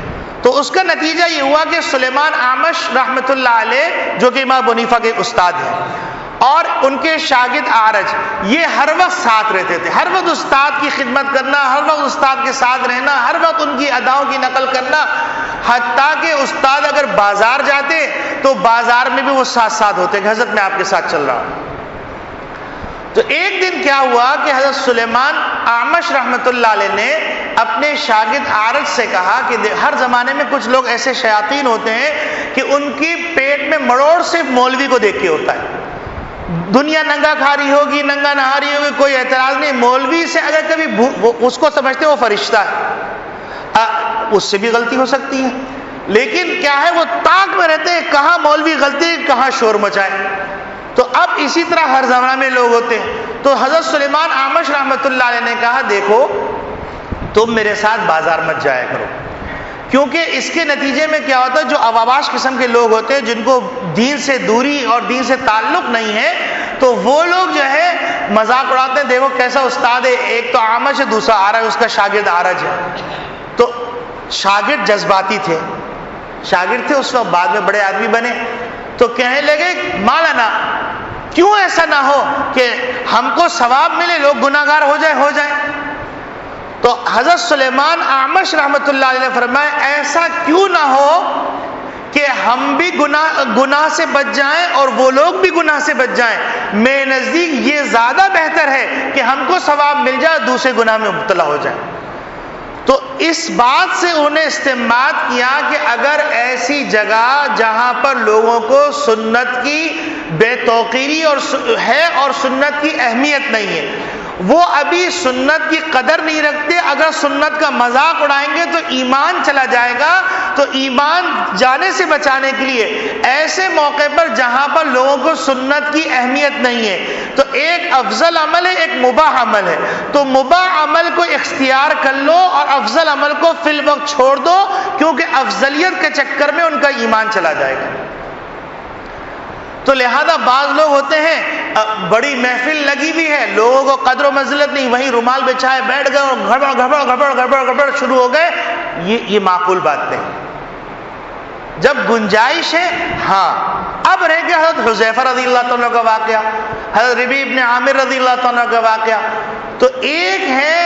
تو اس کا نتیجہ یہ ہوا کہ سلیمان اعمش رحمۃ اللہ علیہ جو کہ امام ابو حنیفہ کے استاد ہیں اور ان کے شاگرد اعرج، یہ ہر وقت ساتھ رہتے تھے، ہر وقت استاد کی خدمت کرنا، ہر وقت استاد کے ساتھ رہنا، ہر وقت ان کی اداؤں کی نقل کرنا، حتیٰ کہ استاد اگر بازار جاتے تو بازار میں بھی وہ ساتھ ساتھ ہوتے کہ حضرت میں آپ کے ساتھ چل رہا ہوں۔ تو ایک دن کیا ہوا کہ حضرت سلیمان اعمش رحمۃ اللہ علیہ نے اپنے شاگرد اعرج سے کہا کہ ہر زمانے میں کچھ لوگ ایسے شیاطین ہوتے ہیں کہ ان کی پیٹ میں مڑوڑ صرف مولوی کو دیکھ کے ہوتا ہے، دنیا ننگا کھا رہی ہوگی، ننگا نہا رہی ہوگی، کوئی اعتراض نہیں، مولوی سے اگر کبھی اس کو سمجھتے وہ فرشتہ ہے، اس سے بھی غلطی ہو سکتی ہے، لیکن کیا ہے وہ تاک میں رہتے ہیں کہاں مولوی غلطی کہاں شور مچائے۔ تو اب اسی طرح ہر زمانہ میں لوگ ہوتے ہیں۔ تو حضرت سلیمان اعمش رحمۃ اللہ علیہ نے کہا دیکھو تم میرے ساتھ بازار مت جایا کرو، کیونکہ اس کے نتیجے میں کیا ہوتا ہے جو اواباش قسم کے لوگ ہوتے ہیں جن کو دین سے دوری اور دین سے تعلق نہیں ہے، تو وہ لوگ جو ہے مذاق اڑاتے ہیں، دیکھو کیسا استاد ہے، ایک تو اعمش ہے دوسرا اعرج، اس کا شاگرد اعرج ہے۔ تو شاگرد جذباتی تھے، شاگرد تھے اس وقت، بعد میں بڑے آدمی بنے، تو کہنے لگے مولانا کیوں ایسا نہ ہو کہ ہم کو ثواب ملے، لوگ گناہ گار ہو جائیں۔ تو حضرت سلیمان اعمش رحمۃ اللہ علیہ نے فرمایا ایسا کیوں نہ ہو کہ ہم بھی گناہ سے بچ جائیں اور وہ لوگ بھی گناہ سے بچ جائیں، میرے نزدیک یہ زیادہ بہتر ہے کہ ہم کو ثواب مل جائے دوسرے گناہ میں مبتلا ہو جائیں۔ تو اس بات سے انہوں نے استنباط کیا کہ اگر ایسی جگہ جہاں پر لوگوں کو سنت کی بے توقیری اور سنت کی اہمیت نہیں ہے، وہ ابھی سنت کی قدر نہیں رکھتے. اگر سنت کا مذاق اڑائیں گے تو ایمان چلا جائے گا. تو ایمان جانے سے بچانے کے لیے ایسے موقع پر جہاں پر لوگوں کو سنت کی اہمیت نہیں ہے تو ایک افضل عمل ہے، ایک مباح عمل ہے. تو مباح عمل کو اختیار کر لو اور افضل عمل کو فی الوقت چھوڑ دو، کیونکہ افضلیت کے چکر میں ان کا ایمان چلا جائے گا. تو لہذا بعض لوگ ہوتے ہیں بڑی محفل لگی ہوئی ہے، لوگوں کو قدر و منزلت نہیں، وہیں رومال بچھائے بیٹھ گئے اور گھبڑ گھبڑ گھبڑ گھبڑ گھبڑ شروع ہو گئے. یہ معقول بات نہیں. جب گنجائش ہے، ہاں. اب رہ گیا حضرت حذیفہ رضی اللہ عنہ کا واقعہ، حضرت ربیع ابن عامر رضی اللہ عنہ کا واقعہ. تو ایک ہے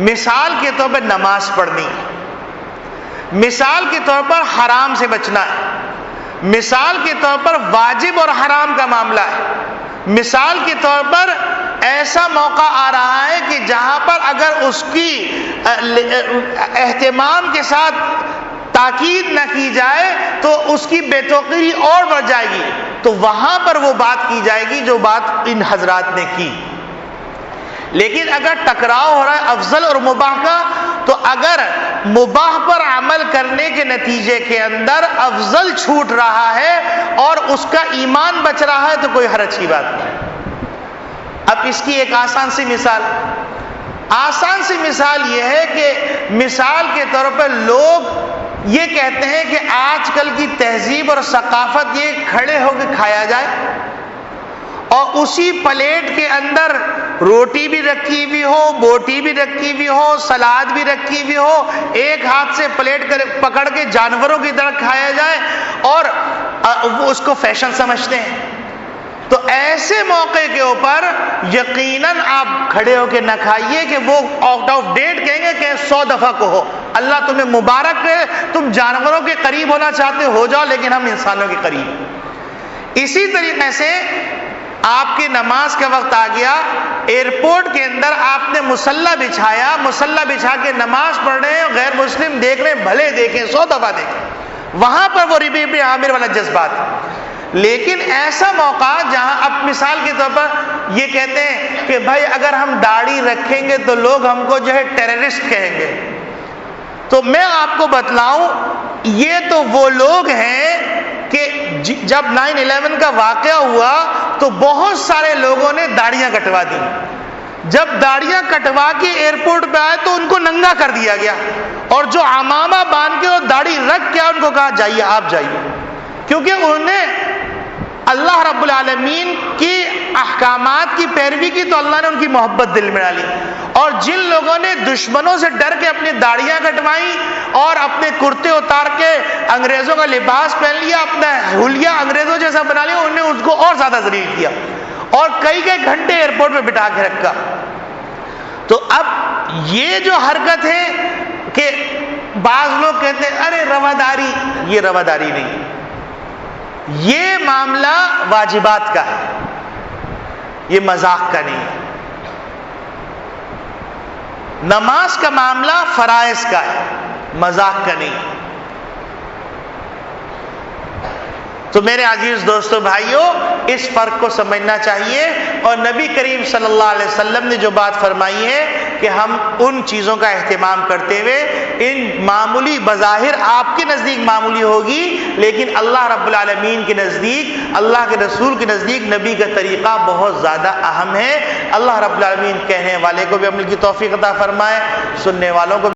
مثال کے طور پر نماز پڑھنی، مثال کے طور پر حرام سے بچنا ہے، مثال کے طور پر واجب اور حرام کا معاملہ ہے، مثال کے طور پر ایسا موقع آ رہا ہے کہ جہاں پر اگر اس کی اہتمام کے ساتھ تاکید نہ کی جائے تو اس کی بے توقیری اور بڑھ جائے گی. تو وہاں پر وہ بات کی جائے گی جو بات ان حضرات نے کی. لیکن اگر ٹکراؤ ہو رہا ہے افضل اور مباح کا، تو اگر مباح پر عمل کرنے کے نتیجے کے اندر افضل چھوٹ رہا ہے اور اس کا ایمان بچ رہا ہے تو کوئی حرج کی بات نہیں. اب اس کی ایک آسان سی مثال یہ ہے کہ مثال کے طور پر لوگ یہ کہتے ہیں کہ آج کل کی تہذیب اور ثقافت یہ کھڑے ہو کے کھایا جائے اور اسی پلیٹ کے اندر روٹی بھی رکھی ہوئی ہو، بوٹی بھی رکھی ہوئی ہو، سلاد بھی رکھی ہوئی ہو، ایک ہاتھ سے پلیٹ پکڑ کے جانوروں کی طرح کھایا جائے اور وہ اس کو فیشن سمجھتے ہیں. تو ایسے موقع کے اوپر یقیناً آپ کھڑے ہو کے نہ کھائیے کہ وہ آؤٹ آف ڈیٹ کہیں گے کہ 100 دفعہ کہو اللہ تمہیں مبارک ہے، تم جانوروں کے قریب ہونا چاہتے ہو جاؤ لیکن ہم انسانوں کے قریب. اسی طریقے سے آپ کی نماز کا وقت آ گیا، ایئرپورٹ کے اندر آپ نے مصلی بچھایا، مصلی بچھا کے نماز پڑھ رہے ہیں، غیر مسلم دیکھ رہے ہیں، بھلے دیکھیں 100 دفعہ دیکھیں، وہاں پر وہ ربیع ابن عامر والا جذبات. لیکن ایسا موقع جہاں اب مثال کے طور پر یہ کہتے ہیں کہ بھائی اگر ہم داڑھی رکھیں گے تو لوگ ہم کو جو ہے ٹیررسٹ کہیں گے. تو میں آپ کو بتلاؤں یہ تو وہ لوگ ہیں کہ جب 9/11 کا واقعہ ہوا تو بہت سارے لوگوں نے داڑیاں کٹوا دی. جب داڑیاں کٹوا کے ایئرپورٹ پہ آئے تو ان کو ننگا کر دیا گیا، اور جو عمامہ باندھ کے اور داڑھی رکھ کے ان کو کہا جائیے آپ جائیے، کیونکہ انہوں نے اللہ رب العالمین کی احکامات کی پیروی کی تو اللہ نے ان کی محبت دل میں ڈالی. اور جن لوگوں نے دشمنوں سے ڈر کے اپنی داڑیاں کٹوائیں اور اپنے کرتے اتار کے انگریزوں کا لباس پہن لیا، اپنا حلیہ انگریزوں جیسا بنا لیا، انہوں نے اس کو اور زیادہ ذلیل کیا اور کئی گھنٹے ایئرپورٹ پہ بٹھا کے رکھا. تو اب یہ جو حرکت ہے کہ بعض لوگ کہتے ہیں ارے رواداری، یہ رواداری نہیں، یہ معاملہ واجبات کا ہے، یہ مذاق کا نہیں ہے. نماز کا معاملہ فرائض کا ہے، مذاق کا نہیں. تو میرے عزیز دوستو بھائیوں، اس فرق کو سمجھنا چاہیے. اور نبی کریم صلی اللہ علیہ وسلم نے جو بات فرمائی ہے کہ ہم ان چیزوں کا اہتمام کرتے ہوئے، ان معمولی بظاہر آپ کے نزدیک معمولی ہوگی لیکن اللہ رب العالمین کے نزدیک، اللہ کے رسول کے نزدیک نبی کا طریقہ بہت زیادہ اہم ہے. اللہ رب العالمین کہنے والے کو بھی عمل کی توفیق عطا فرمائے، سننے والوں کو